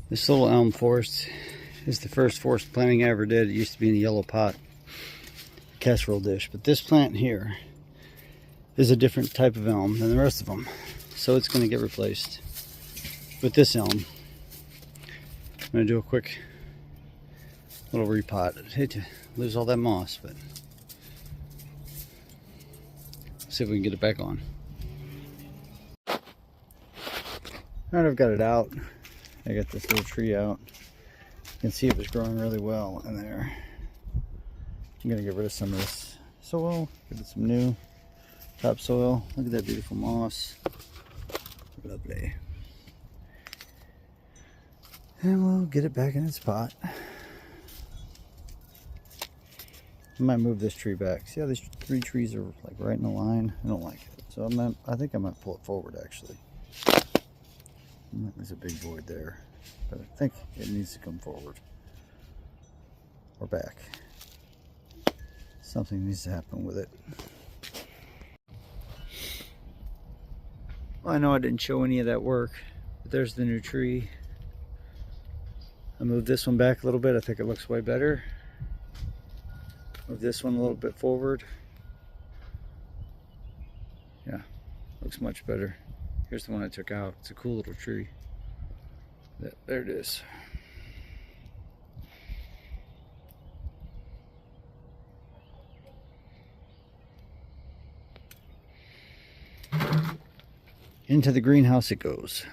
This little elm forest is the first forest planting I ever did. It used to be in a yellow pot casserole dish, but this plant here is a different type of elm than the rest of them, so it's going to get replaced with this elm. I'm going to do a quick little repot. I'd hate to lose all that moss, but see if we can get it back on. Alright, I've got it out. I got this little tree out. You can see it was growing really well in there. I'm going to get rid of some of this soil, give it some new topsoil. Look at that beautiful moss. Lovely. And we'll get it back in its pot. I might move this tree back. See how these three trees are like right in a line? I don't like it. So I think I might pull it forward actually. There's a big void there, but I think it needs to come forward or back. Something needs to happen with it. Well, I know I didn't show any of that work, but there's the new tree. I moved this one back a little bit. I think it looks way better. Move this one a little bit forward. Yeah, looks much better. Here's the one I took out. It's a cool little tree. There it is. Into the greenhouse it goes.